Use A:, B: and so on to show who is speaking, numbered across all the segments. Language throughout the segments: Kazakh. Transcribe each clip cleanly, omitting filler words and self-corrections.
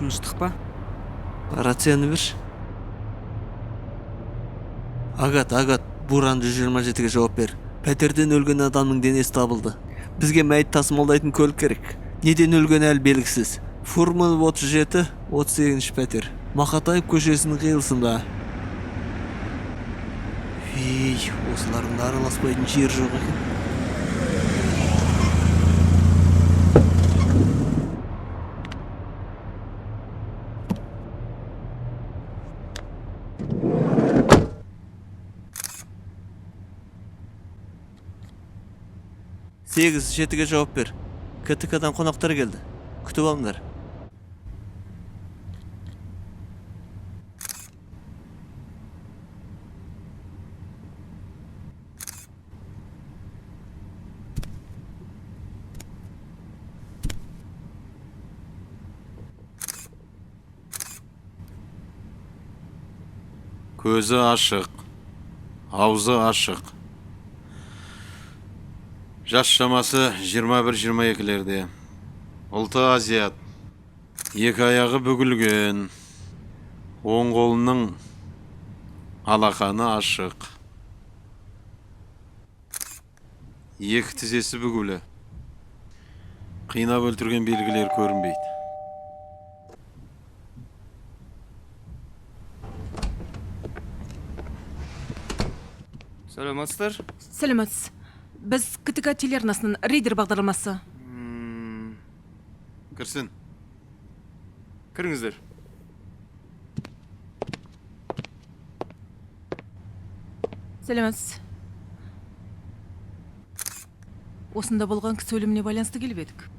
A: Тыныштық па?
B: Рацияны бер. Агат, Буран 127-ге жооп бер. Пәтерден өлген адамның денесі табылды. Бізге мәйіт тасымалдайтын көлік керек. Неден өлгені әлі белгісіз. Фурманов 37, 38 пәтер. Мақатаев көшесінің қиылысында. Осылардың араласпайтын жер жоқ екен. Сегіз жетіге жауап бер. КТК-дан қонақтар келді. Күтіп алыңдар.
C: Көзі ашық, аузы ашық. Жас шамасы 21-22-лерде. Ұлты азиат. Екі аяғы бүгілген. Оң қолының алақаны ашық. Екі тізесі бүгілі. Қинап өлтірген белгілер көрінбейді.
A: Сәлеметсіздер?
D: Сәлеметсіз. Біз КТК телеарнасының рейдер бағдарламасы.
C: Кірсін.
A: Кіріңіздер.
D: Сәлеметсіз. Осында болған кісі өліміне байланысты келіп едік.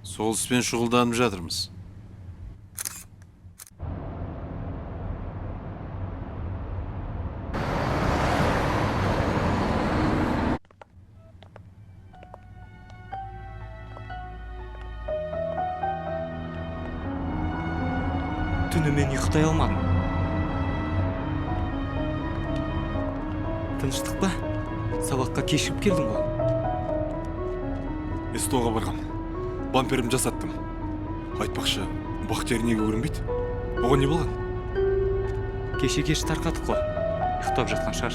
C: Сол іспен шұғылданып жатырмыз.
A: Түні мен ұйықтай алмадым. Тыныштық па? Сабаққа кешігіп келдің ғой.
E: СТО-ға барғам. Бамперім жасаттым. Айтпақшы, Бақтияр неге көрінбейді? Оған не болған?
A: Кеше кеш тарқадық қой. Ұйықтап жатқан шығар.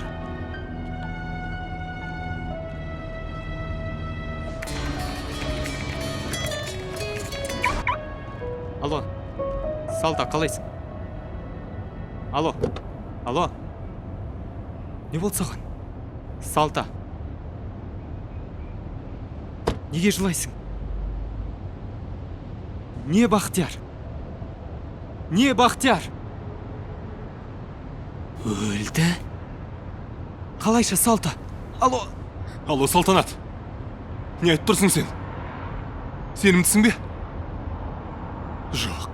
A: Алло. Салта, қалайсың? Алло. Не болды саған? Салта. Неге жылайсың? Не Бақтияр? Өлді? Қалайша Салта? Алло,
E: Салтанат. Не айтып тұрсың сен? Сенімдісің бе? Жоқ.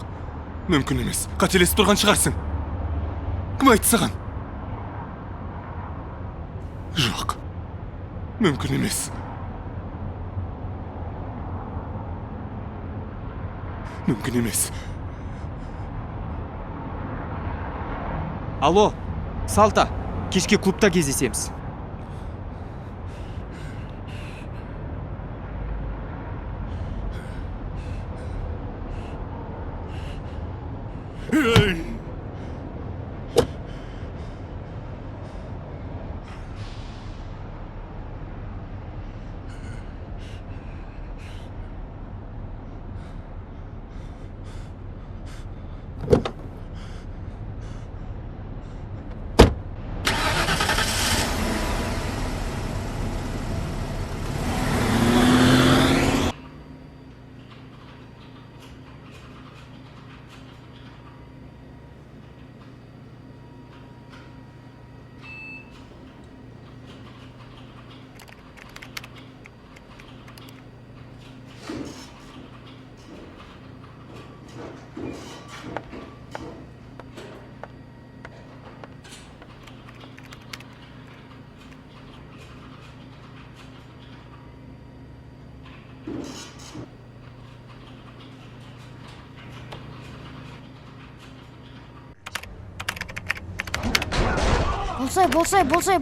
E: Мүмкін емес. Қателесіп тұрған шығарсың. Кім айтты саған? Жоқ. Мүмкін емес. Мүмкін емес.
A: алло, Салта, кешке клубта кездесеміз.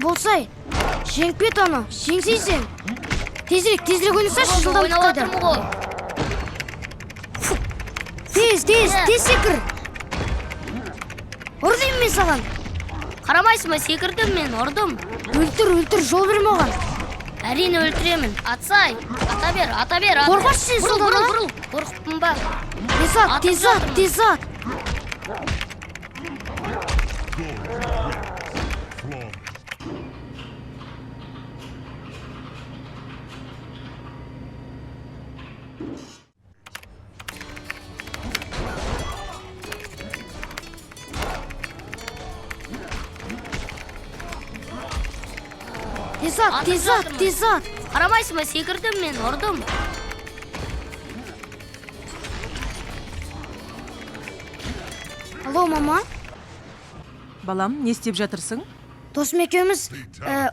F: Болсай. Жеңіп кет аны, жеңсейсің. Тезірек ойнасашы, жылдам қайда. Тез секір. Ұрдым мен саған.
G: Қарамайсың ба, секірдім мен, ұрдым.
F: Өлтір, жол берме оған.
G: Әрине өлтіремін. Атсай, ата бер.
F: Қорқаш сен содан, а?
G: Бұрыл. Қорқыппын ба?
F: Тез ат. Тез ат.
G: Қарамайсың ба, секірдім мен, ұрдым.
F: Алло, мама.
D: балам, не істеп жатырсың?
F: Досым екеуміз,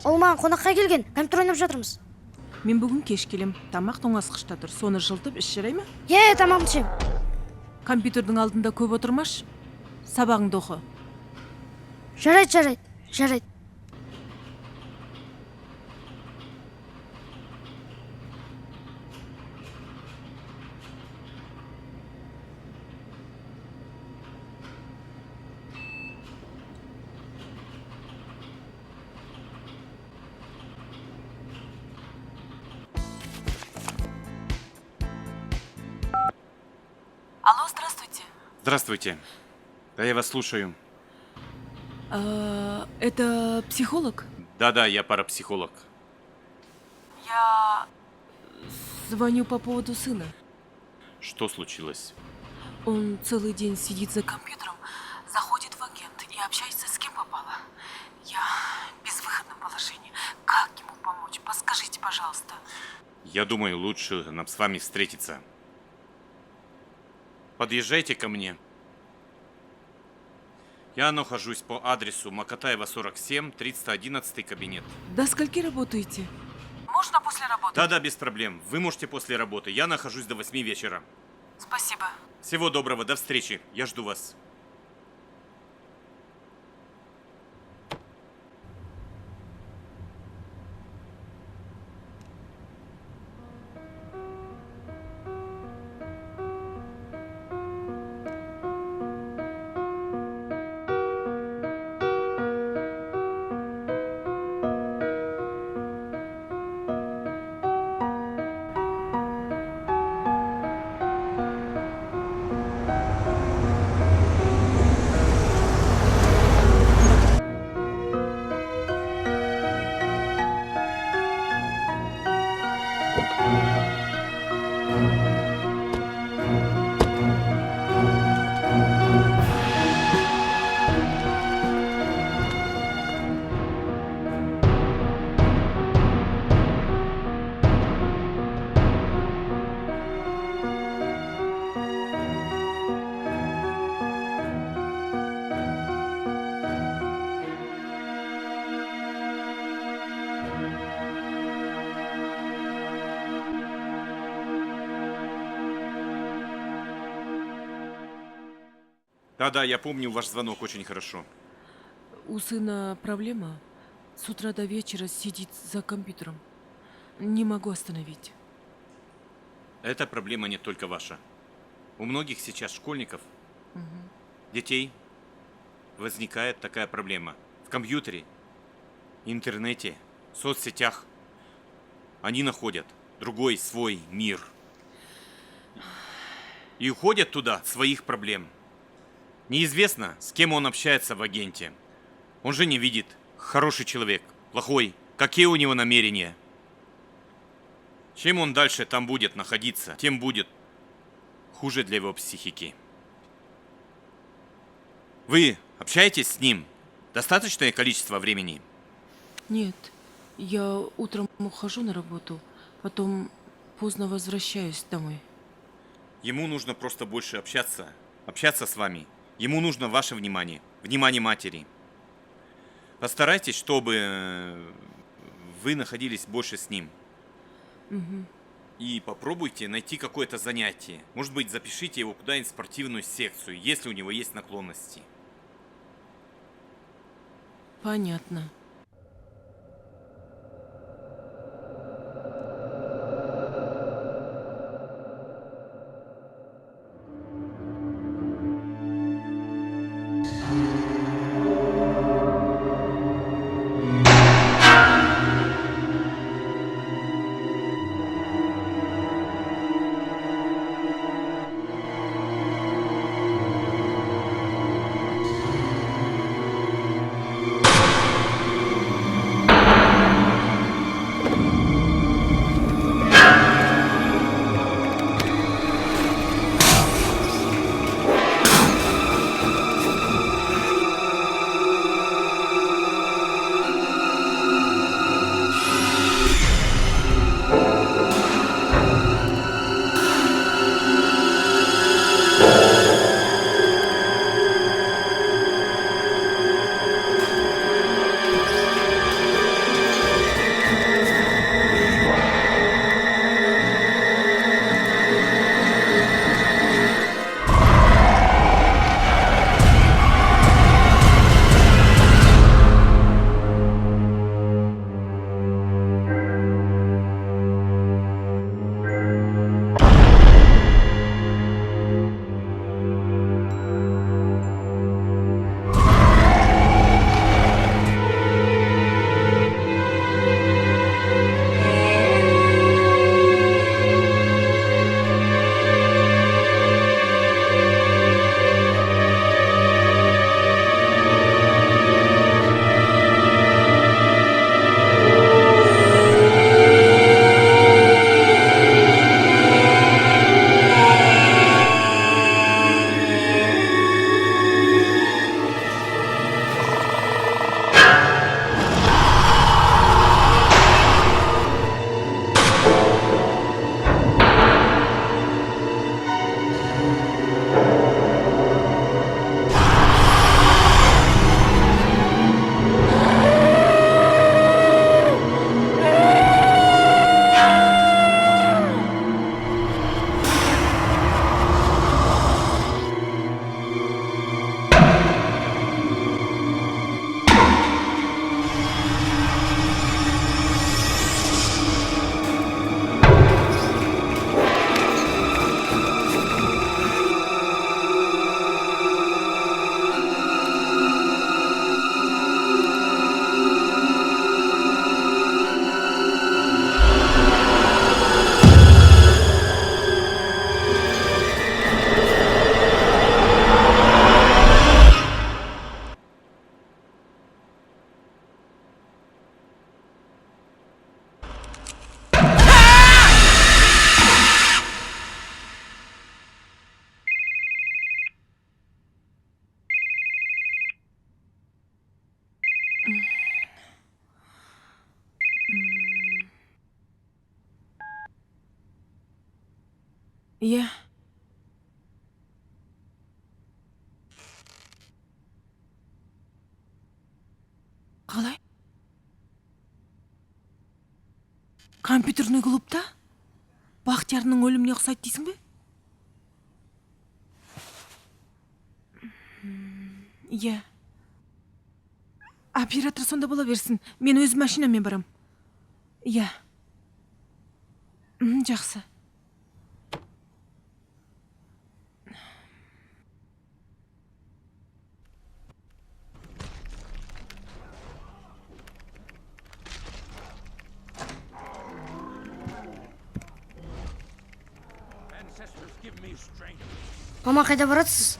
F: ол маған қонаққа келген, компьютер ойнап жатырмыз.
D: Мен бүгін кеш келем. Тамақ тоңазытқышта тұр. Соны жылтып іш жарай ма?
F: Тамағын ішем.
D: Компьютердің алдында көп отырмаш. Сабағыңды оқы.
F: Жарайды.
D: Алло, здравствуйте.
E: Здравствуйте. Да, я вас слушаю.
D: Это психолог?
E: Да, я парапсихолог.
D: Я звоню по поводу сына.
E: Что случилось?
D: Он целый день сидит за компьютером, заходит в агент и общается с кем попало. Я в безвыходном положении. Как ему помочь? Подскажите, пожалуйста.
E: Я думаю, лучше нам с вами встретиться. Подъезжайте ко мне. Я нахожусь по адресу Макатаева, 47, 311 кабинет.
D: До скольки работаете? Можно после работы?
E: Да, без проблем. Вы можете после работы. Я нахожусь до 8 вечера.
D: Спасибо.
E: Всего доброго, до встречи. Я жду вас. Да, я помню ваш звонок очень хорошо.
D: У сына проблема. С утра до вечера сидит за компьютером. Не могу остановить.
E: Эта проблема не только ваша. У многих сейчас школьников, детей возникает такая проблема. В компьютере, интернете, соцсетях они находят другой свой мир. И уходят туда от своих проблем. Неизвестно, с кем он общается в агенте. Он же не видит, хороший человек, плохой, какие у него намерения. Чем он дальше там будет находиться, тем будет хуже для его психики. Вы общаетесь с ним достаточное количество времени?
D: Нет, я утром ухожу на работу, потом поздно возвращаюсь домой.
E: Ему нужно просто больше общаться с вами. Ему нужно ваше внимание, внимание матери. Постарайтесь, чтобы вы находились больше с ним. И попробуйте найти какое-то занятие. Может быть, запишите его куда-нибудь в спортивную секцию, если у него есть наклонности.
D: Понятно. Иә. Қалай? Компьютерный клубта? Бақтиярның өліміне ұқсайды дейсің бе? Иә. Оператор сонда бола берсін. Мен өз машинамен барам. Иә. Жақсы.
G: Мама, қайда баратсыз?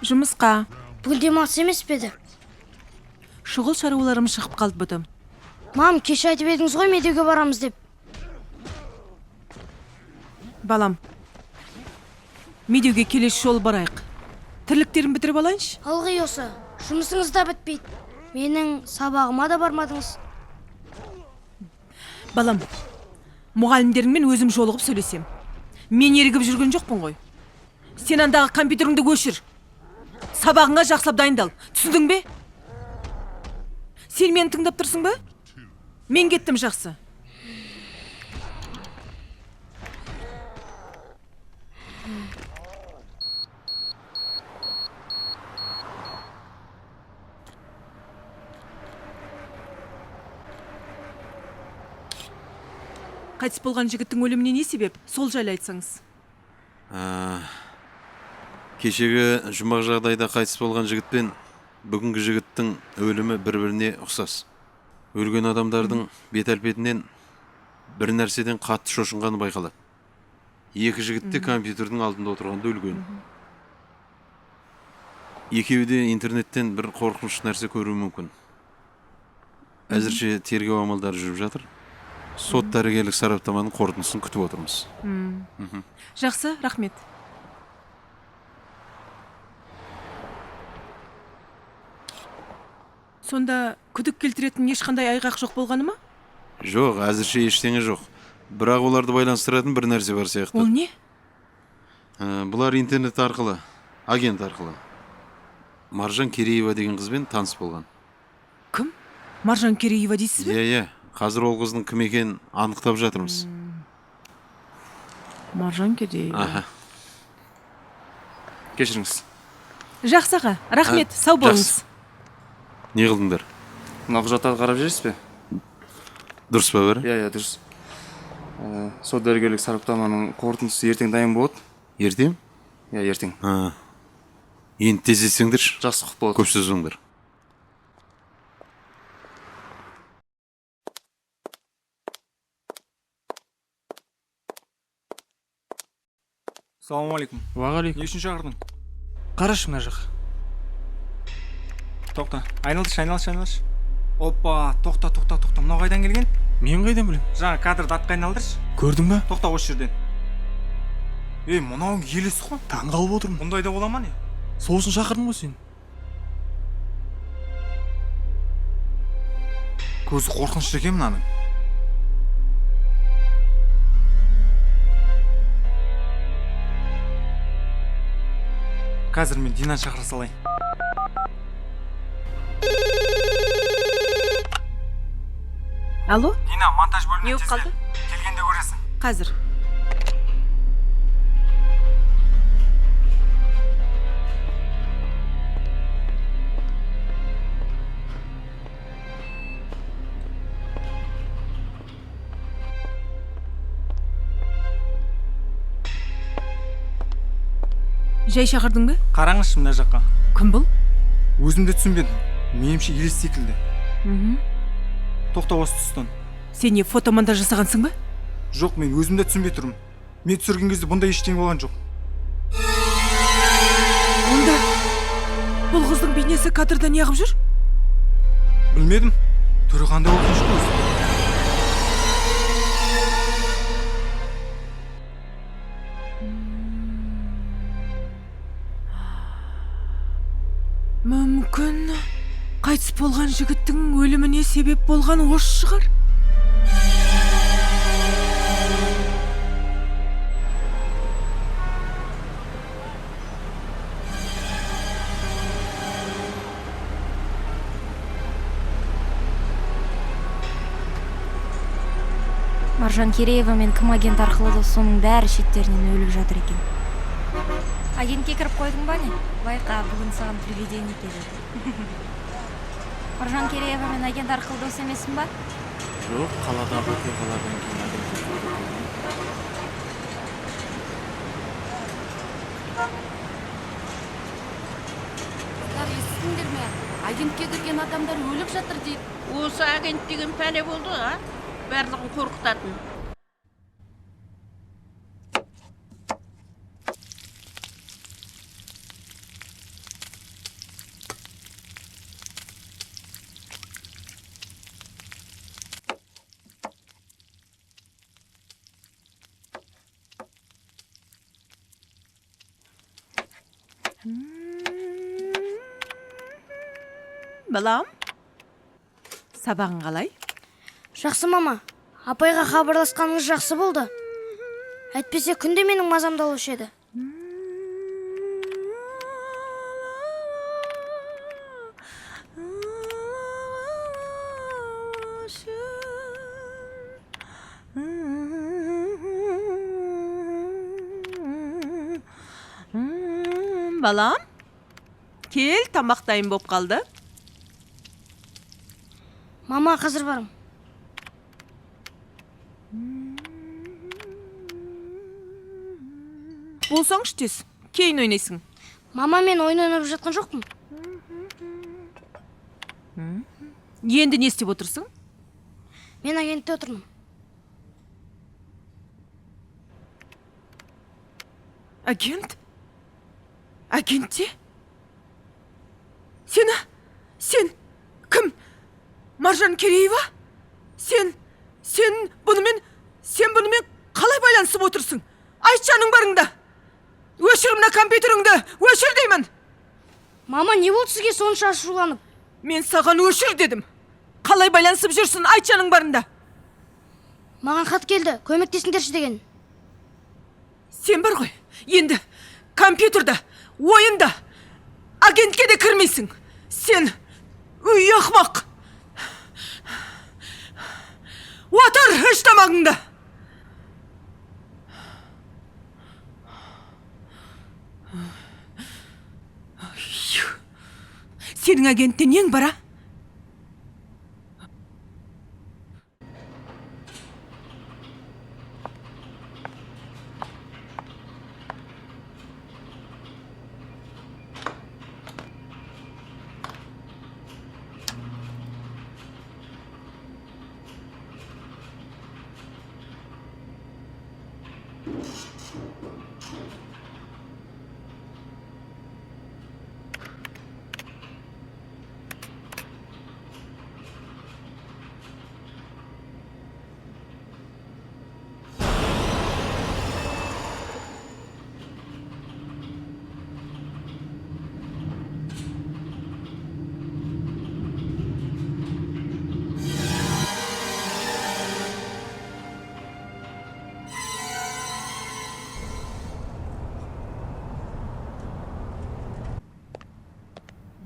D: Жұмысқа.
G: Бүгін демалыс емес пе еді?
D: Шұғыл шаруаларым шығып қалды бұдым.
G: Мам, кеше айтып едіңіз ғой медеуге барамыз деп.
D: Балам, медеуге келесі жолы барайық. Тірліктерін бітіріп алайыншы.
G: Ылғи осы, жұмысыңыз да бітпейді. Менің сабағыма да бармадыңыз.
D: Балам, мұғалімдеріңмен өзім жолығып сөйлесем. Мен ерігіп жүрген жоқпын ғой. Сен андағы компьютеріңді көшір. Сабағыңа жақсылап дайындал. Түсіндің бе? Сен мені тыңдап тұрсың ба? Мен кеттім, жақсы. Қайтыс болған жігіттің өліміне не себеп? Сол жайлы айтсаңыз.
C: Кешегі жұмақ жағдайда қайтыс болған жігітпен бүгінгі жігіттің өлімі бір-біріне ұқсас. Өлген адамдардың бет-әлпетінен бір нәрседен қатты шошынғаны байқалады. Екі жігіт те компьютердің алдында отырғанда өлген. Екеуі де интернеттен бір қорқыныш нәрсе көруі мүмкін. Әзірше тергеу амалдары жүріп жатыр. Сот дәрігерлік сараптаманың қорытындысын күтіп отырмыз.
D: Жақсы, рахмет. Сонда күдік келтіретін ешқандай айғақ жоқ болғаны ма?
C: Жоқ, әзірше ештеңе жоқ. Бірақ оларды байланыстыратын бір нәрсе бар сияқты.
D: Ол не?
C: Бұлар интернет арқылы, агент арқылы. Маржан Кереева деген қызбен таныс болған.
D: Кім? Маржан Кереева дейсіз бе?
C: Иә. Қазір ол қыздың кім екенін анықтап жатырмыз.
D: Маржан Кереева.
C: Аха.
H: Кешіріңіз.
D: Жақсы аға, рахмет, сау болыңыз.
C: Не қылдыңдар?
H: Мына құжаттарды қарап жүрсіз бе?
C: Дұрыс па бәрі?
H: Иә, дұрыс. Сот дәрігерлік сараптаманың қорытындысы ертең дайын болады.
C: Ертең?
H: Иә, ертең.
C: Енді тездетсеңдерші.
H: Жақсы құп болады.
C: Көп сөзіңдер.
I: Ассалаумағалейкум.
A: Уағалейкум.
I: Не үшін шақырдың?
A: Қарашы мына жақ.
I: Тоқта. Айналшы. Опа, тоқта. Мынау қайдан келген?
A: Мен қайдан білем?
I: Жаңа кадрды атқа айналдыршы.
A: Көрдің ба?
I: Тоқта осы жерден. Мынау елес қой.
A: Таң қалып отырмын.
I: Мұндайда бола ма не?
A: Сол үшін шақырдым ғой сені.
I: Көзі қорқынышты екен мынаның. Қазір мен Динаны шақыра салайын.
D: Алло?
I: Дина, монтаж бөліміне
D: Не болып қалды?
I: Келгенде көресің.
D: Қазір. Жай шақырдың ба?
I: Қараңызшы мына жаққа.
D: Кім бұл?
I: Өзім де түсінбедім. Менімше елес секілді. Тоқта осы тұстан.
D: Сен не фотомонтаж жасағансың ба?
I: Жоқ, мен өзім де түсінбей тұрмын. Мен түсірген кезде бұндай ештеңе болған жоқ.
D: Онда бұл қыздың бейнесі кадрда неғып жүр?
I: Білмедім. Түрі қандай болған жоқ өзі.
D: Мүмкін қайтыс болған жігіттің өліміне себеп болған осы шығар.
J: Маржан Кереева мен кім агент арқылы да соның бәрі шеттерінен өліп жатыр екен. Агентке кіріп қойдың ба не? Байқа, бүгін саған привидение келеді. Маржан Кереева мен агент арқылы дос емесің ба?
B: Жоқ, қаладағы оқиғалардан кейін агентке көрдік.
F: естісіңдер ме? Агентке кірген адамдар өліп жатыр дейді.
K: Осы агент деген пәле болды, а? Барлығын қорқытатын.
D: Балам, сабағың қалай?
G: Жақсы мама. Апайға хабарласқаныңыз жақсы болды. Әйтпесе күнде менің мазамды алушы еді.
D: Балам, кел, тамақ дайын боп қалды.
G: Мама, қазір барым.
D: Болсаң іштес, кейін ойнайсың.
G: Мама, мен ойын ойнап жатқан жоқпын.
D: Енді не істеп отырсың?
G: Мен агентте отырмын.
D: Агент? Агентте? Сен кім? Маржан Кереева? Сен бұнымен қалай байланысып отырсың? Айтшаның барыңда. Өшір мына компьютеріңді, өшір деймін.
G: Мама, не болды сізге сонша ашуланып?
D: Мен саған өшір дедім. Қалай байланысып жүрсің, айтшаның барында.
G: Маған хат келді, көмектесіңдерші деген.
D: Сен бар ғой, енді компьютерда, ойында агентке де кірмейсің. Сен үй ақмақ. Отыр, іш тамағыңды. Сенің агентте нең бара?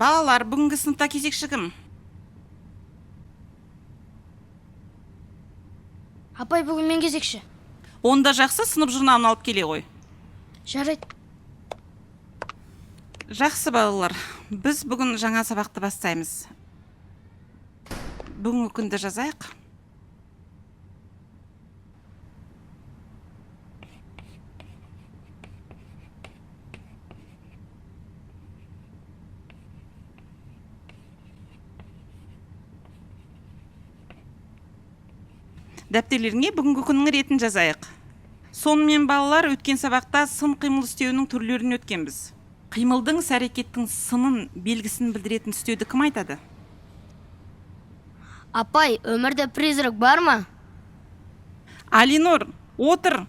K: Балалар, бүгінгі сыныпта кезекші кім?
G: Апай, бүгін мен кезекші.
K: Онда жақсы, сынып журналын алып келе ғой.
G: Жарайды.
K: Жақсы балалар, біз бүгін жаңа сабақты бастаймыз. Бүгінгі күнді жазайық. Дәптерлеріңе бүгінгі күннің ретін жазайық. Сонымен балалар, өткен сабақта сын қимыл істеуінің түрлерін өткенбіз. Қимылдың іс-әрекеттің сынын, белгісін білдіретін істеуді кім айтады?
F: Апай, өмірде призрак бар ма?
K: Алинор, отыр.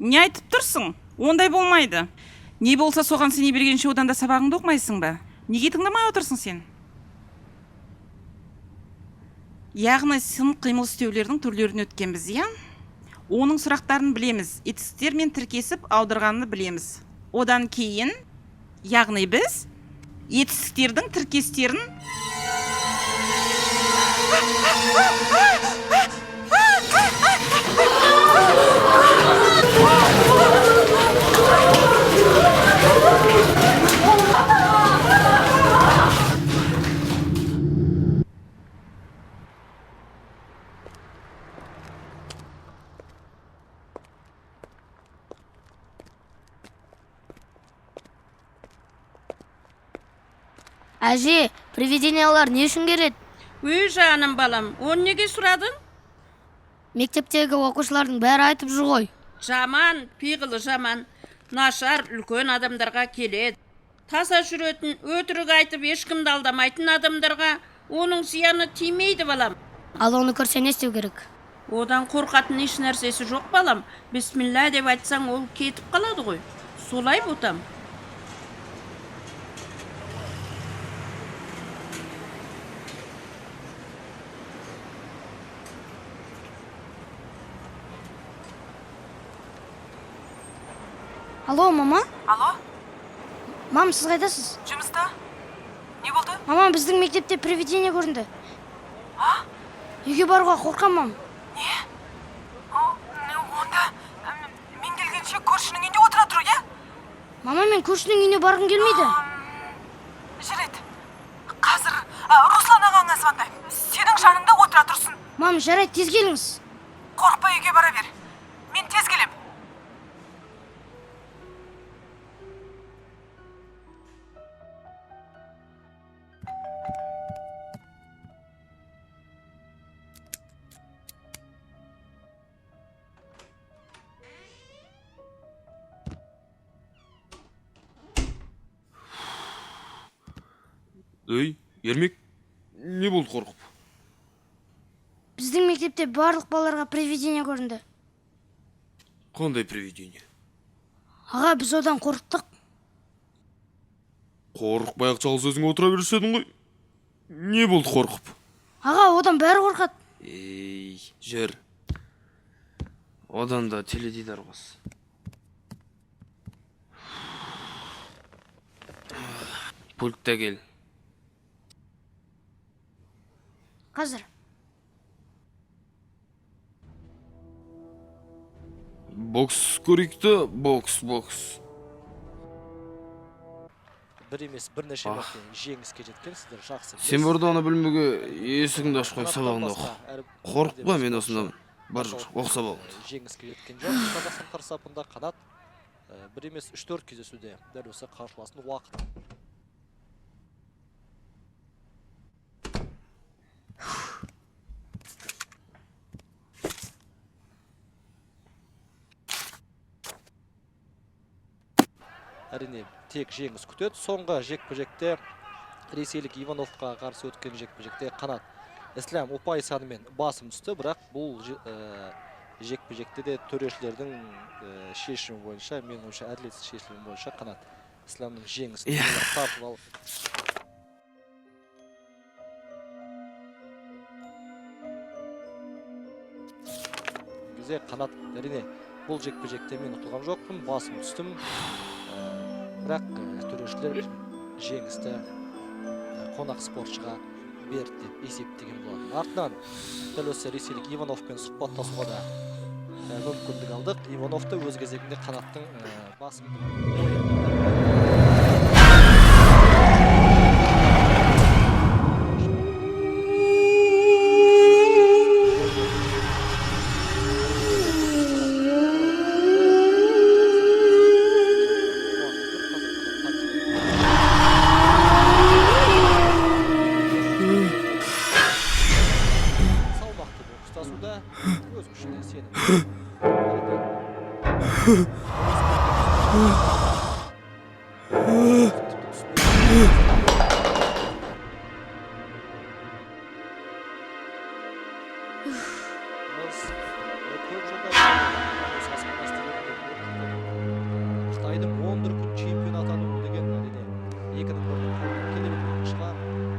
K: Не айтып тұрсың? Ондай болмайды. Не болса соған сене бергенше одан да сабағыңды оқымайсың ба? Неге тыңдамай отырсың сен? Яғни сын қимыл істеулердің түрлерін өткенбіз, иә? Оның сұрақтарын білеміз, етістіктермен тіркесіп аударғанын білеміз. Одан кейін, яғни біз етістіктердің тіркестерін
G: Әже, привидениялар не үшін келеді?
L: Үй жаным балам, оны неге сұрадың?
G: Мектептегі оқушылардың бәрі айтып жүр ғой.
L: Жаман, пиғылы жаман. Нашар үлкен адамдарға келеді. Таса жүретін, өтірік айтып ешкімді алдамайтын адамдарға оның зияны тимейді балам.
G: Ал оны көрсе не істеу керек?
L: Одан қорқатын еш нәрсесі жоқ балам. Бисмилла деп айтсаң ол кетіп қалады ғой. Солай ботам.
G: Алло, мама?
D: Алло,
G: Мам, сіз қайдасыз?
D: жұмыста? Не болды?
G: Мама, біздің мектепте привидение көрінді. Үйге баруға қорқам, мам.
D: Онда мен келгенше көршінің үйінде отыра тұр, иә?
G: Мама, мен көршінің үйіне барғым келмейді.
D: Жарайды. Қазір Руслан ағаңа звондаймын. Сенің жаныңда отыра тұрсын.
G: Мам, жарайды, тез келіңіз.
D: Қорықпа, үйге бара бер. Мен тез келем.
A: Ей, Ермек, не болды қорқып?
G: Біздің мектепте барлық балаларға привидение көрінді.
A: Қандай привидение?
G: Аға, біз одан қорықтық.
A: Қорықпай ақ жалғыз өзің отыра берседің ғой. Не болды қорқып?
G: Аға, одан бәрі қорқады.
A: Ей, жүр. Одан да теледидар қос. Пультта кел.
G: Қазір.
A: Бокс көрейік та, бокс.
M: Бір емес бірнеше мәрте жеңіске жеткенсіздер, жақсы.
A: Сен барда аны білмеге есігіңді ашып қой, сабағыңды оқы. Қорықпа, мен осындамын. Бар жүр, оқы сабағыңды.
M: Жеңіске жеткен жоқ. Қазақстан қарсапында қанат бір емес 3-4 кездесуде дәл осы қарсыласының уақыты. Әрине, тек жеңіс күтеді. Соңғы жекпе-жекте ресейлік Ивановқа қарсы өткен жекпе-жекте қанат Ислам ұпай санымен басым түсті, бірақ бұл жекпе-жекте де төрешілердің шешімі бойынша, менің ойымша әділетсіз шешімі бойынша қанат Исламның жеңісін тартып алды. Бізде қанат, әрине, бұл жекпе-жекте мен ұтылған жоқпын, басым түстім. Бірақ төрешілер жеңісті қонақ спортшыға берді деп есептеген болатын. Артынан дәл осы ресейлік Ивановпен сұхбаттасуға да мүмкіндік алдық. Ивановты өз кезегінде қанаттың басым Қытайдың 11 күн чемпион атануы деген екінің бірінің қорытып келетін шығар.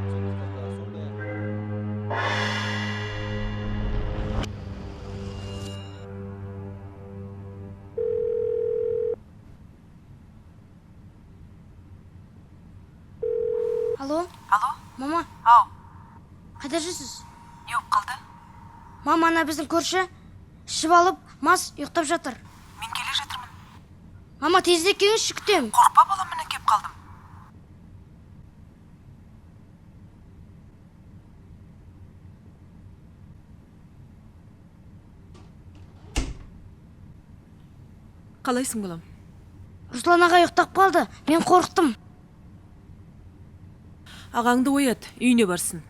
M: Сондықтан да сондай.
G: Алло?
D: Алло?
G: Мама,
D: Ау,
G: қайда жүрсіз?
D: не болып қалды?
G: Мама, ана біздің көрші ішіп алып, мас ұйықтап жатыр.
D: Мен келе жатырмын.
G: Мама, тезірек келіңізші, күтемін.
D: Қорықпа балам, міне кеп қалдым. Қалайсың балам?
G: Руслан аға ұйықтап қалды, мен қорықтым.
D: Ағаңды оят, үйіне барсын.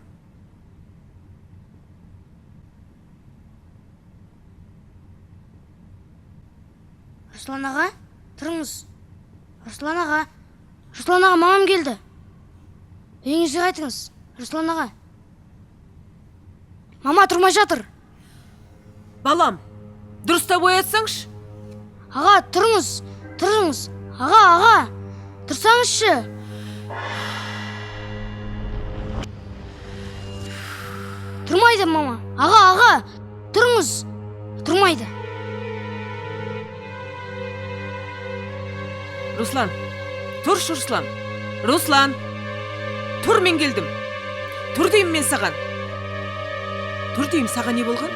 G: Руслан аға, тұрыңыз. Руслан аға, мамам келді. Үйіңізге қайтыңыз, Руслан аға. Мама тұрмай жатыр.
D: Балам, дұрыстап оятсаңшы.
G: Аға, тұрыңыз. Аға, тұрсаңызшы. Тұрмайды, мама. Аға, тұрыңыз. Тұрмайды.
D: Руслан, тұршы, Руслан. Руслан, тұр, мен келдім. Тұр деймін мен саған. Тұр деймін, саған не болған?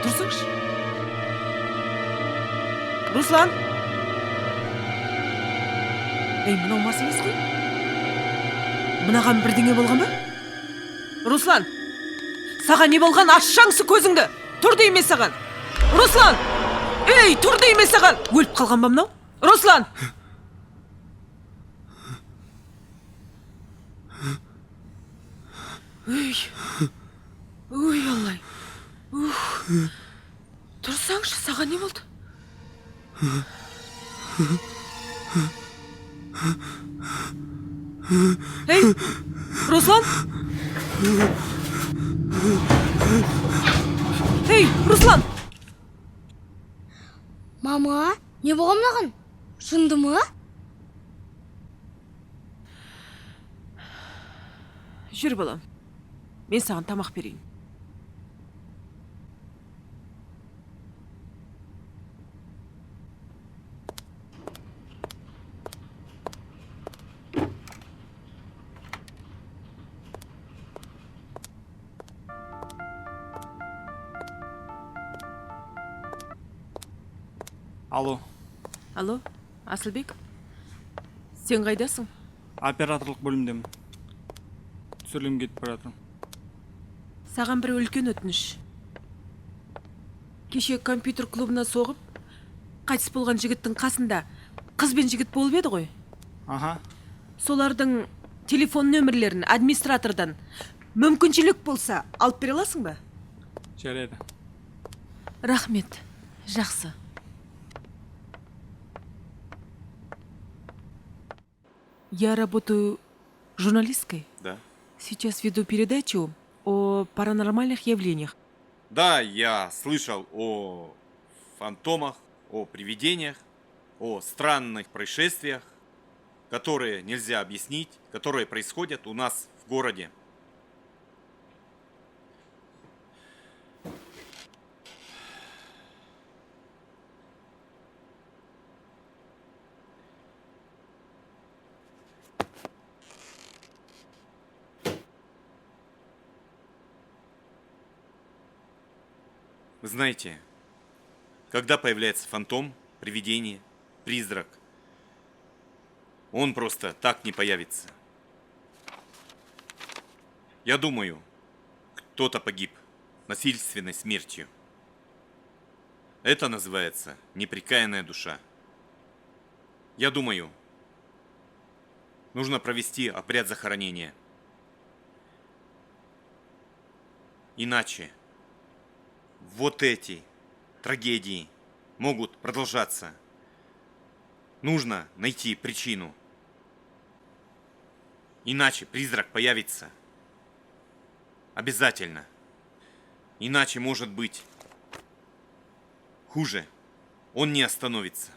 D: Тұрсаңшы. Руслан. Мынау мас емес қой. Мынаған бірдеңе болған ба? Руслан, саған не болған? Ашшаңсы көзіңді. Тұр деймін мен саған. Руслан! Тұр деймін мен саған. Өліп қалған ба мынау? Руслан! Ой, Аллай. Тұрсаңшы, саған не болды? Руслан? Руслан!
G: Мама, не болған мынаған? Жынды ма?
D: Жүр, балам. Мен саған тамақ берейін.
I: Алло,
D: Асылбек? Сен қайдасың?
I: операторлық бөлімдемін. Түсірілім кетіп баратырмын.
D: Саған бір үлкен өтініш. Кеше компьютер клубына соғып, қайтыс болған жігіттің қасында қыз бен жігіт болып еді ғой.
I: Аха.
D: Солардың телефон нөмірлерін администратордан мүмкіншілік болса алып бере аласың ба?
I: Жарайды.
D: Рахмет. Жақсы. Я работаю журналисткой.
E: Да.
D: Сейчас веду передачу о паранормальных явлениях.
E: Да, я слышал о фантомах, о привидениях, о странных происшествиях, которые нельзя объяснить, которые происходят у нас в городе. Вы знаете, когда появляется фантом, привидение, призрак, он просто так не появится. Я думаю, кто-то погиб насильственной смертью. Это называется непрекаянная душа. Я думаю, нужно провести обряд захоронения. Иначе вот эти трагедии могут продолжаться. Нужно найти причину. Иначе призрак появится. Обязательно. Иначе может быть хуже. Он не остановится.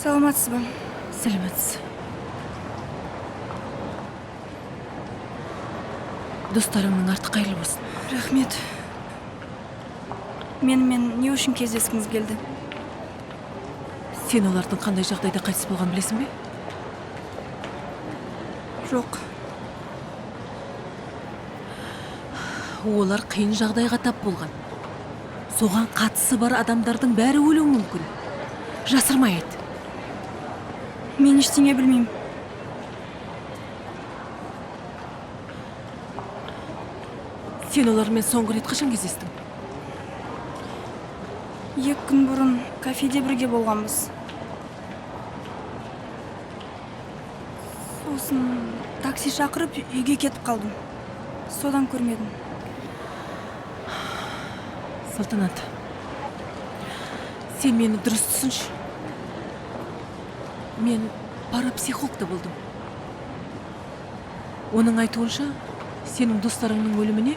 J: Саламатсыз ба?
D: Сәлеметсіз. Достарыңның арты қайырлы болсын.
J: Рахмет. Мен не үшін кездескіңіз келді?
D: Сен олардың қандай жағдайда қайтыс болған білесің бе?
J: Жоқ.
D: Олар қиын жағдайға тап болған. Соған қатысы бар адамдардың бәрі өлуі мүмкін. Жасырмай айт.
J: Мен ештеңе білмеймін.
D: Сен олармен соңғы рет қашан кездестің?
J: 2 күн бұрын кафеде бірге болғанбыз. Сосын такси шақырып үйге кетіп қалдым. Содан көрмедім.
D: Салтанат, сен мені дұрыс түсінші. Мен парапсихологта болдым. Оның айтуынша, сенің достарыңның өліміне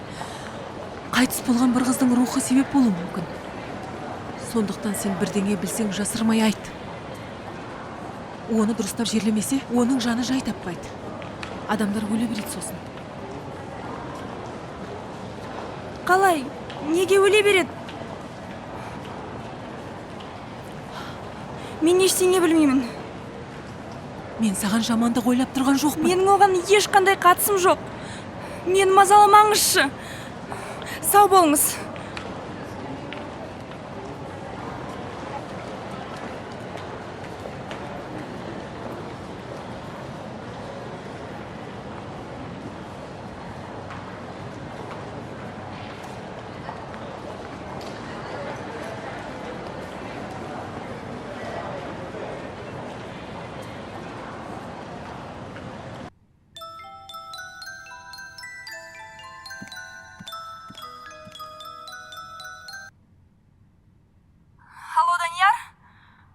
D: қайтыс болған бір қыздың рухы себеп болуы мүмкін. Сондықтан сен бірдеңе білсең жасырмай айт. Оны дұрыстап жерлемесе, оның жаны жай таппайды. Адамдар өле береді сосын.
J: Қалай? Неге өле береді? Мен ештеңе білмеймін.
D: Мен саған жамандық ойлап тұрған жоқпын.
J: Менің оған ешқандай қатысым жоқ. Мені мазаламаңызшы. Сау болыңыз.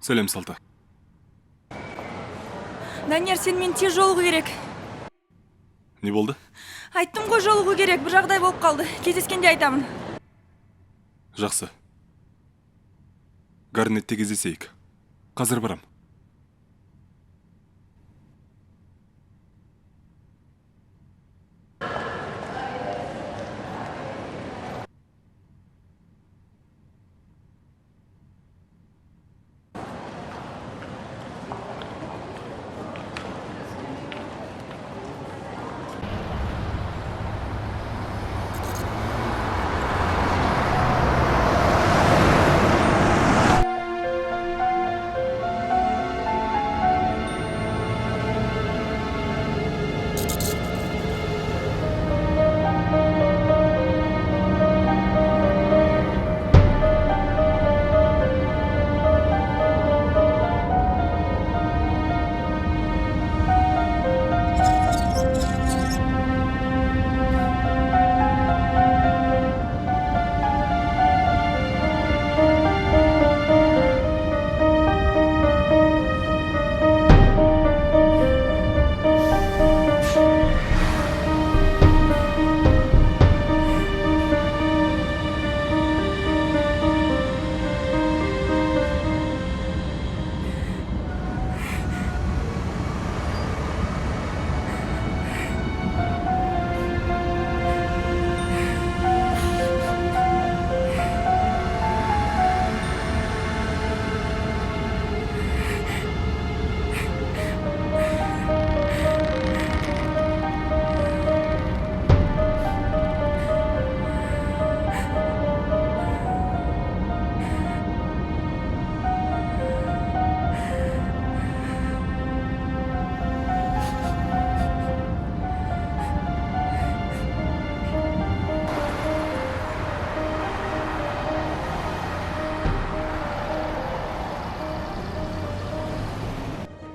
H: Сәлем, Салта.
J: Данияр, сен мен тез жолығу керек.
H: Не болды?
J: Айттым ғой жолығу керек, бір жағдай болып қалды. Кездескенде айтамын.
H: Жақсы. Гарнетте кездесейік. Қазір барам.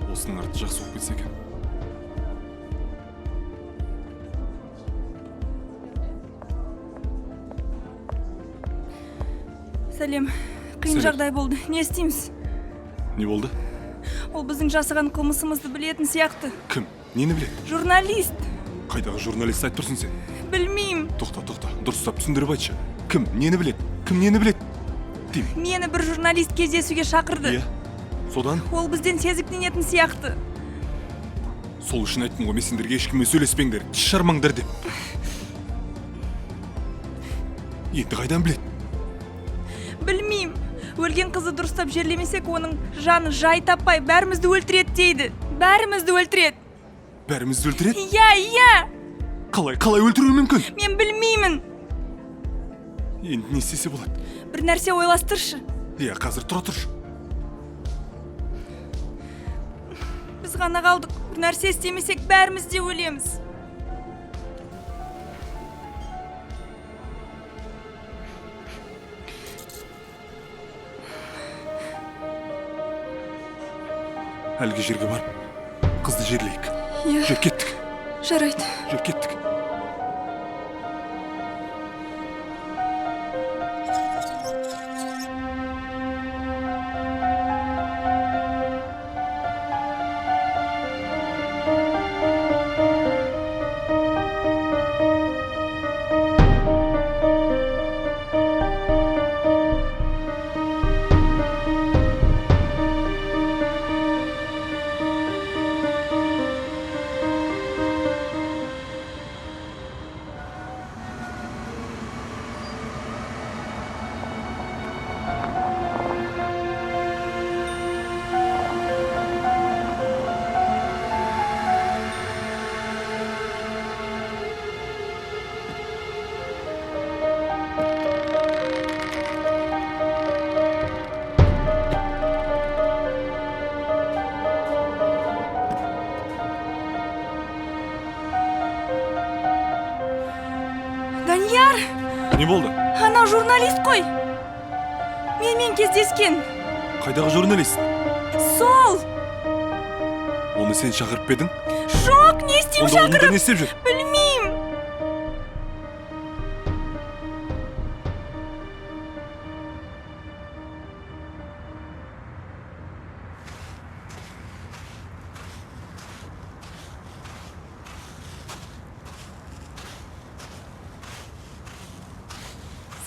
H: Осының арты жақсы болып кетсе екен.
J: Сәлем. Қиын жағдай болды. Не істейміз?
H: Не болды?
J: Ол біздің жасаған қылмысымызды білетін сияқты.
H: Кім? Нені біледі?
J: Журналист.
H: Қайдағы журналист айтып тұрсың сен?
J: Білмеймін.
H: Тоқта. Дұрыстап түсіндіріп айтшы. Кім? Нені біледі? Кім нені біледі? Деймін.
J: Мені бір журналист кездесуге шақырды.
I: Содан
K: Ол бізден сезіктенетін сияқты.
I: сол үшін айттым ғой, мен сендерге ешкіммен сөйлеспеңдер, тіс жармаңдар деп. Енді қайдан білет?
K: Білмейм. Өлген қызы дұрыстап жерлемесек, оның жаны жай таппай бәрімізді өлтіреді дейді. Бәрімізді өлтіреді.
I: Бәрімізді өлтіреді?
K: Иә.
I: Қалай өлтіруі мүмкін?
K: Мен білмеймін.
I: Енді не істесе болады?
K: Бір нәрсе ойластыршы.
I: Иә, қазір тұра тұршы.
K: Біз ғана қалдық. Бір нәрсе істемесек бәріміз де өлеміз.
I: Әлгі жерге барып, қызды жерлейік.
K: Иә.
I: Жүр кеттік.
K: Жарайды.
I: Жүр кеттік.
K: Данияр!
I: Не болды?
K: Анау журналист қой. Менімен кездескен.
I: Қайдағы журналист?
K: Сол!
I: Оны сен шақырып па едің?
K: Жоқ, не істеймін
I: Онда
K: шақырып?
I: не істеп жүр?
K: Білмеймін.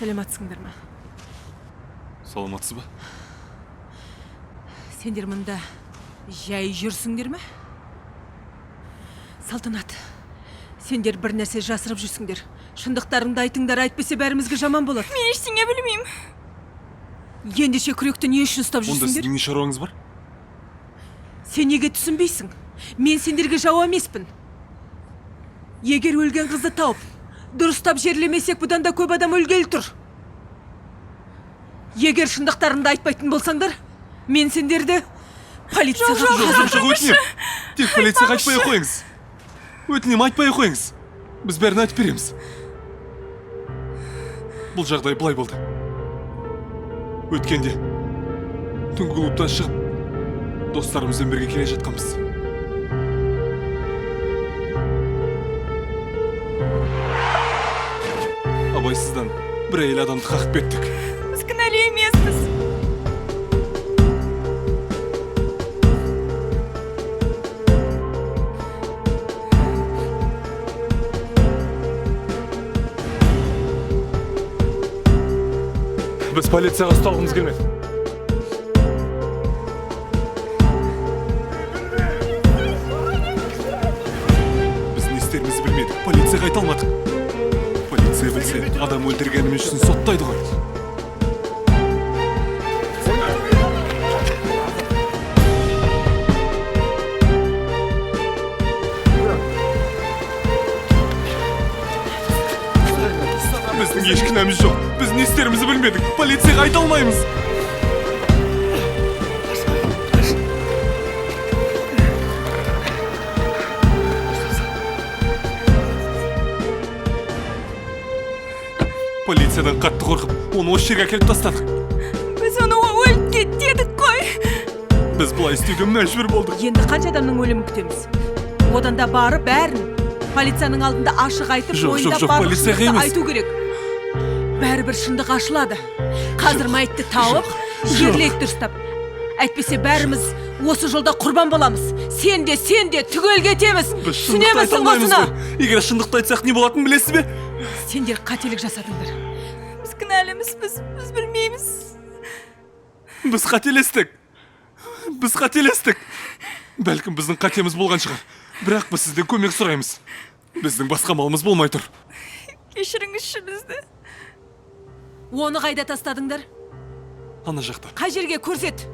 D: Сәлематсыңдар ма?
I: Саламатсыз ба?
D: Сендер мұнда жай жүрсіңдер ме? Салтанат, сендер бір нәрсе жасырып жүрсіңдер. Шындықтарыңды айтыңдар, әйтпесе бәрімізге жаман болады.
K: Мен ештеңе білмеймін.
D: Ендеше күректі не үшін ұстап
I: Онда
D: жүрсіңдер?
I: сіздің не шаруаңыз бар?
D: Сен неге түсінбейсің? Мен сендерге жау емеспін. Егер өлген қызды тауып, дұрыстап жерлемесек, бұдан да көп адам өлгелі тұр. Егер шындықтарыңды айтпайтын болсаңдар, мен сендерді полицияға
I: Жоқ, өтінем. Тек полицияға айтпай қойыңыз. Өтінем, айтпай қойыңыз. Біз бәрін айтып береміз. Бұл жағдай былай болды. Өткенде түнгі клубтан шығып, достарымызбен бірге келе жатқанбыз. Абайсыздан бір әйел адамды қағып кеттік.
K: Біз кінәлі емеспіз.
I: Біз полицияға ұсталғымыз келмеді. Біз не істерімізді білмедік, полицияға айта алмадық. Полиция білсе, адам өлтіргеніміз үшін соттайды ғой. Біздің еш кінәміз жоқ. Біз не істерімізді білмедік. Полицияға айта алмаймыз. Полициядан қатты қорқып, оны осы жерге әкеліп тастадық.
K: Біз оны өлтірге дедік қой.
I: Біз бұлай істеуге мәжбүр болдық.
D: Енді қанша адамның өлімін күтеміз? Одан да барып бәрін полицияның алдында ашық айтып, ойында барлық
I: полицияға
D: шындықты
I: емес.
D: айту керек. Бәрібір шындық ашылады. Қазір мәйітті тауып, жерлейік дұрыстап. Әйтпесе бәріміз осы жолда құрбан боламыз. Сен де түгел кетеміз. Түсінемісің осыны?
I: Егер шындықты айтсақ не болатынын білесіз бе?
D: Сендер қателік жасадыңдар.
K: Біз кінәліміз, біз білмейміз.
I: Біз қателестік. Біз қателестік. Бәлкім біздің қатеміз болған шығар. Бірақ біз сізден көмек сұраймыз. Біздің басқа амалымыз болмай тұр.
J: Кешіріңізші бізді.
D: Оны қайда тастадыңдар?
I: Ана жақта.
D: Қай жерге көрсет?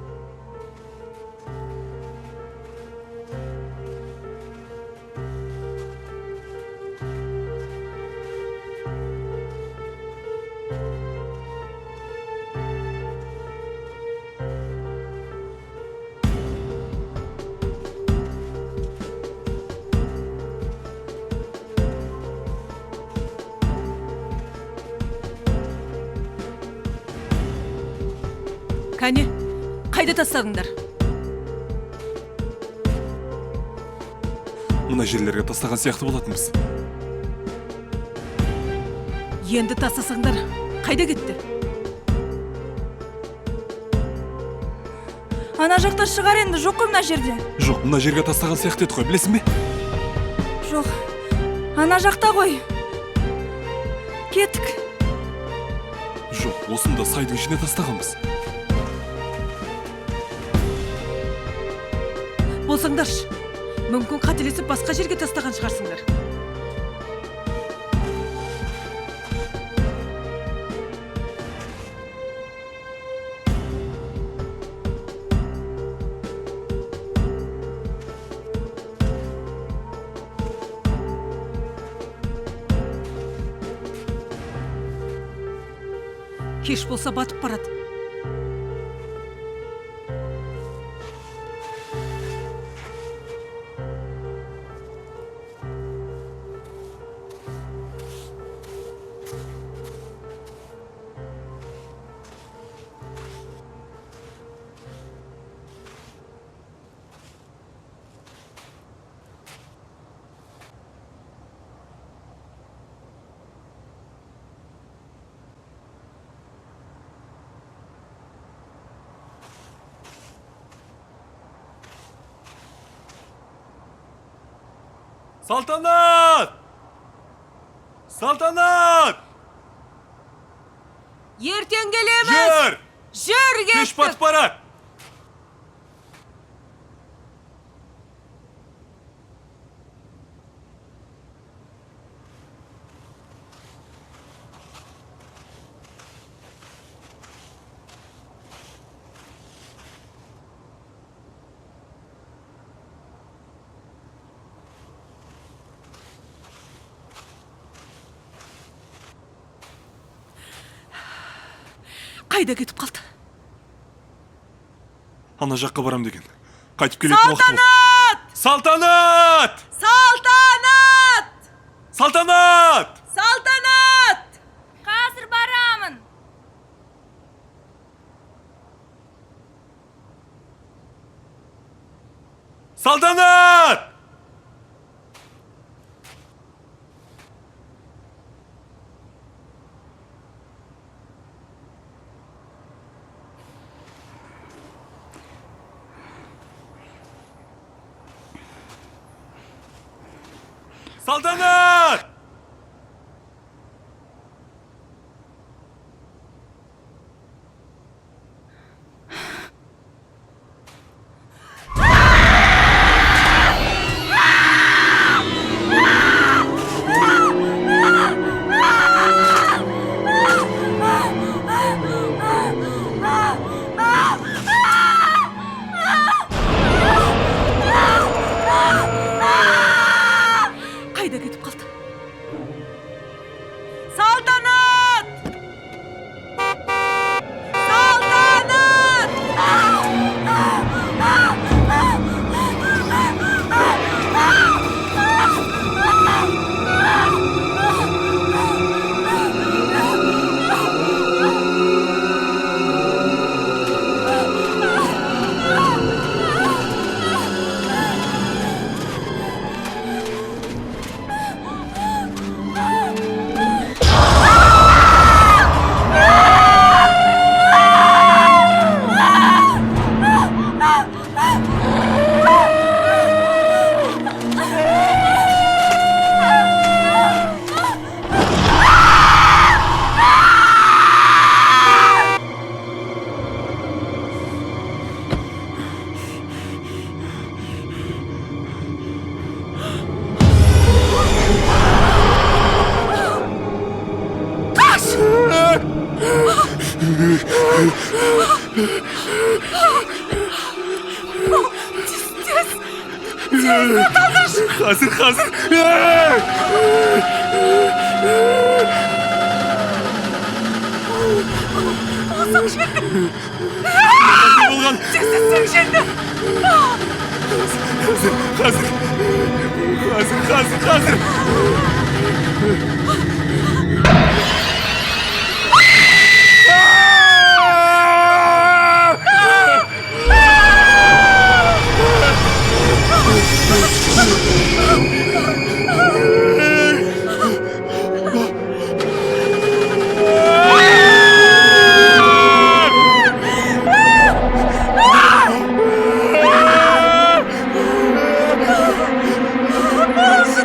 D: Кәне, қайда тастадыңдар?
I: Мына жерлерге тастаған сияқты болатынбыз.
D: Енді тастасаңдар, қайда кетті?
J: Ана жақта шығар енді, жоқ қой мына жерде.
I: Жоқ, мына жерге тастаған сияқты еді ғой, білесің бе?
J: Жоқ, ана жақта ғой. Кеттік.
I: Жоқ, осында сайдың ішіне тастағанбыз.
D: Болсаңдаршы, мүмкін қателесіп басқа жерге тастаған шығарсыңдар. Кеш болса батып барады.
I: Салтанат! Салтанат!
D: Ертең келеміз!
I: Жүр!
D: Жүр, кеттік!
I: Кеш батып барады!
D: Қайда кетіп қалды?
I: Ана жаққа барам деген. Қайтып келетін уақыт болды.
D: Салтанат!
I: Салтанат!
D: Салтанат!
I: Салтанат!
D: Салтанат!
J: Қазір барамын.
I: Салтанат! Салтанат!
D: Қайда кетіп қалды?
I: Hazır. Hazır.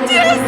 D: Tez!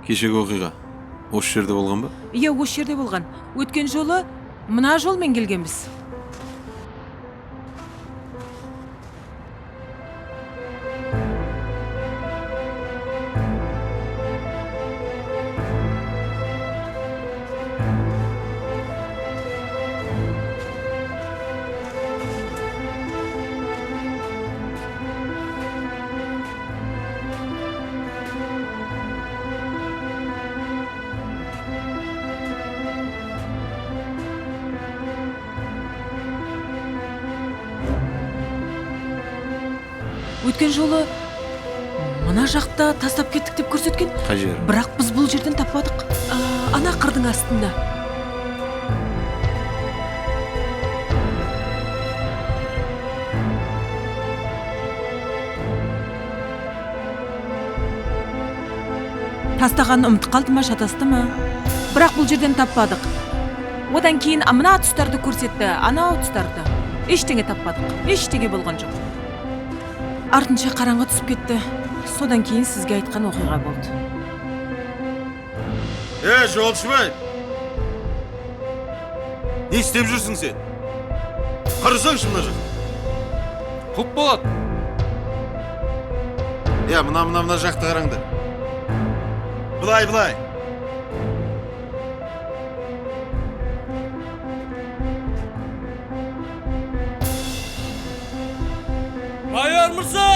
C: Кешегі оқиға осы жерде болған ба?
D: Иә, осы жерде болған. Өткен жолы мына жолмен келгенбіз. Өткен жолы мына жақта тастап кеттік деп көрсеткен.
C: Қай жер?
D: Бірақ біз бұл жерден таппадық. Ана қырдың астында. Тастаған ұмыт қалды ма, шатасты ма? Бірақ бұл жерден таппадық. Одан кейін мына тұстарды көрсетті, анау тұстарды. Ештеңе таппадық, ештеңе болған жоқ. Артынша қараңғы түсіп кетті. Содан кейін сізге айтқан оқиға болды.
C: Жолшыбай! Не істеп жүрсің сен? Қарасаңшы мына жақ.
I: Құп болады.
C: Мына жақты қараңдар. Былай.
A: Майор Мырза!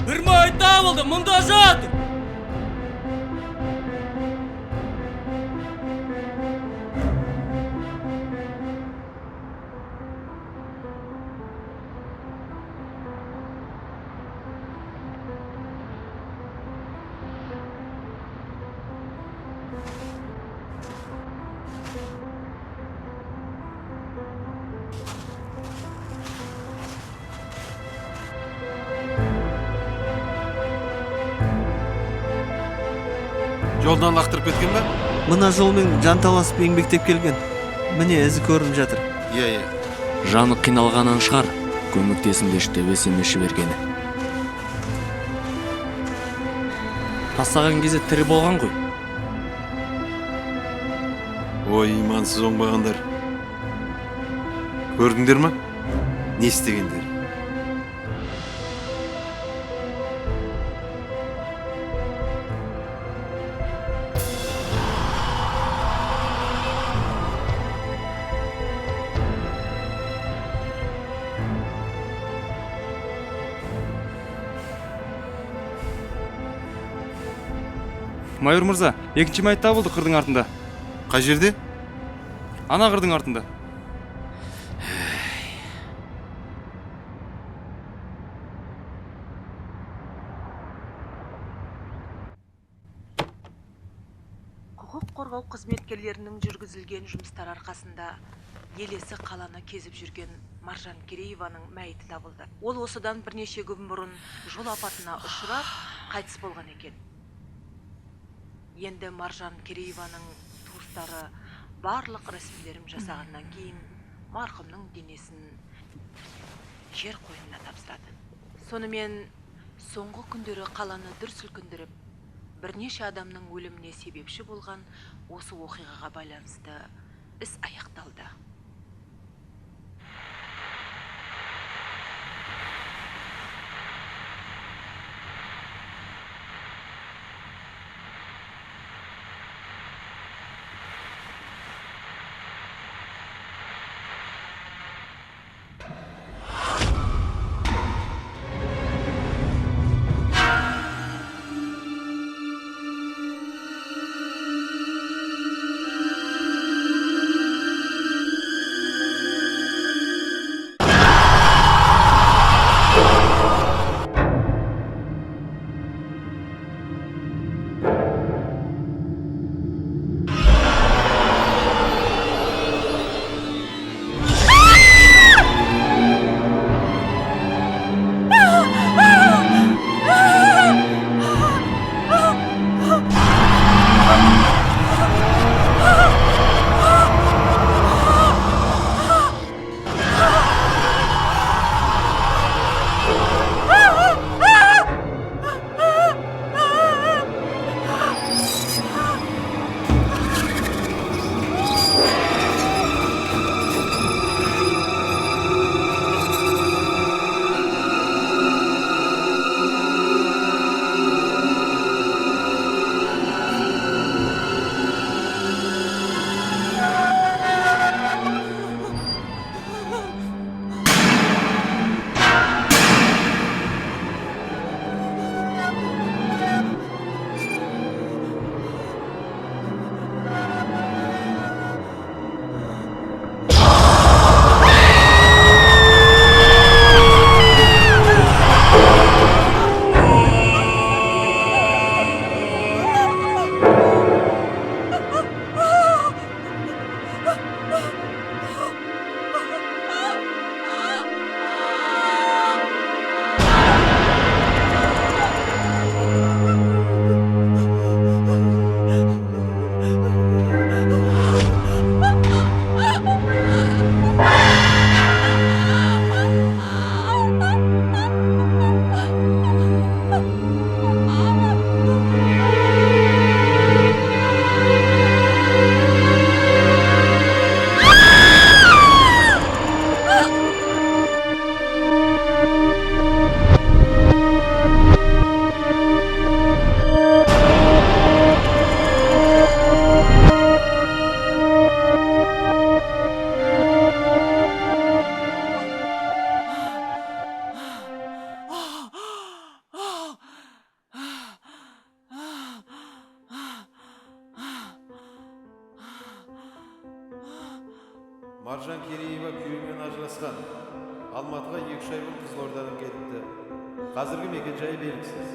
C: Бір
A: май табылды, мұнда жатыр.
C: Жолдан лақтырып кеткен бе?
B: Мына жолмен жанталасып еңбектеп келген. Міне ізі көрініп жатыр.
C: Иә.
A: Жаны қиналғанын шығар, көмектесімдеші деп есемеші бергені. Тастаған кезде тірі болған ғой.
C: Ой, имансыз оңбағандар. Көрдіңдер ма? Не істегендер?
H: Майор Мырза, екінші мәйіт табылды қырдың артында.
C: Қай жерде?
H: Ана қырдың артында.
D: Құқық қорғау қызметкерлерінің жүргізілген жұмыстар арқасында елесі қаланы кезіп жүрген Маржан Керееваның мәйіті табылды. Ол осыдан бірнеше күн бұрын жол апатына ұшырап, қайтыс болған екен. Енді Маржан Керееваның туыстары барлық рәсімдерін жасағаннан кейін марқұмның денесін жер қойнына тапсырады. Сонымен соңғы күндері қаланы дүр сілкіндіріп, бірнеше адамның өліміне себепші болған осы оқиғаға байланысты іс аяқталды.
C: Маржан Кереева күйеуімен ажырасқан. Алматыға 2 ай бұрын Қызылордадан келіпті. Қазіргі мекенжайы белгісіз.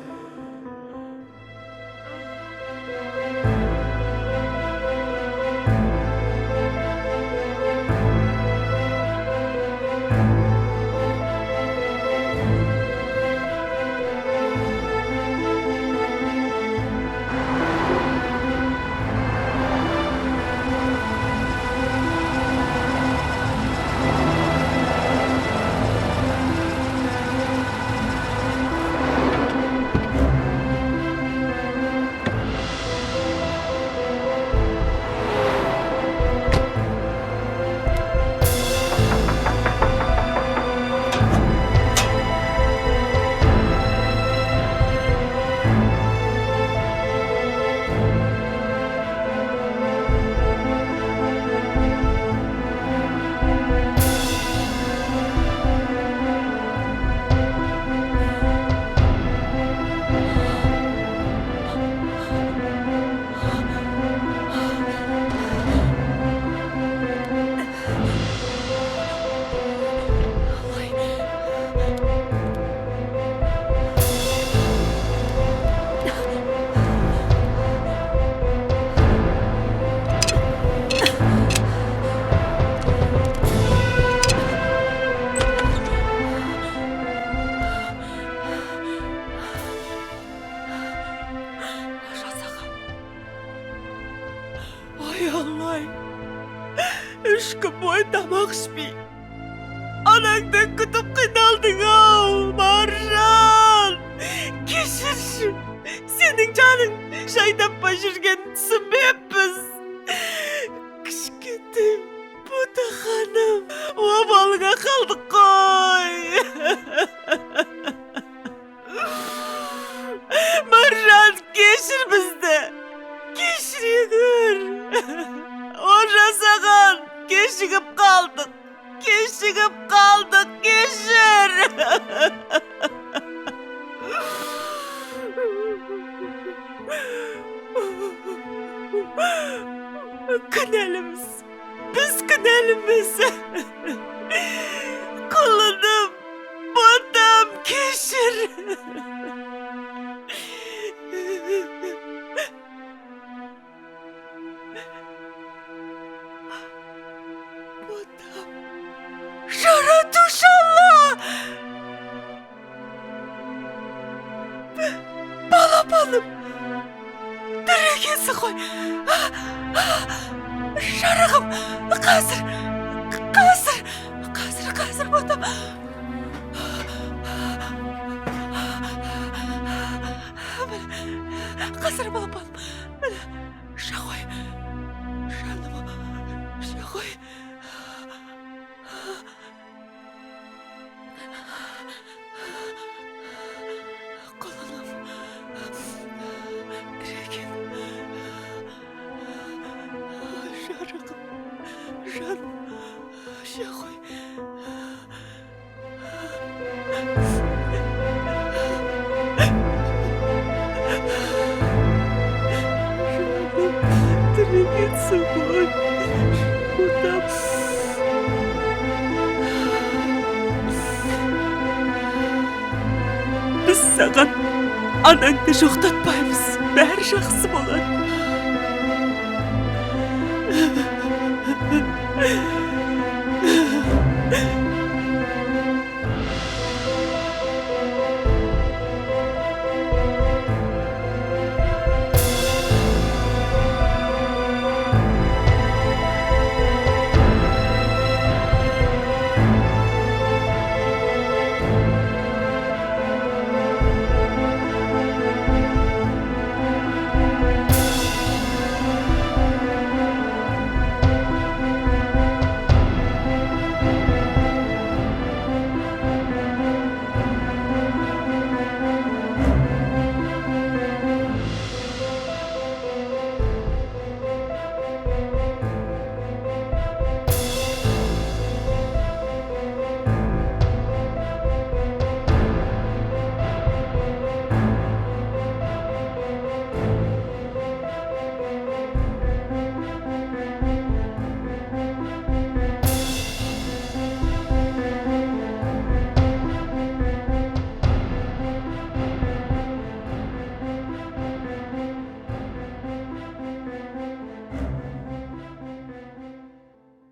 D: Boy tamақ ішпей анаңдан күтіп қиналдың-ау, Маржан. Кешірші, сенің жаның шай таппай жүргенін түсінбеппіз. Кішкентай бұта ханым, обалыңа қалдық қой. Маржан, кешір бізді, кешірегір. Жасаған, кешігіп қалдық, кешір. Күнәліміз, біз күнәліміз. Құлыным, ботам, кешір. Жаратушы Алла! Балапаным, тірі екенсің ғой. Жарығым, қазір ботам. Қазір балапаным, шағой, жаным, шағой. Біз саған анаңды жоқтатпаймыз, бәрі жақсы болады.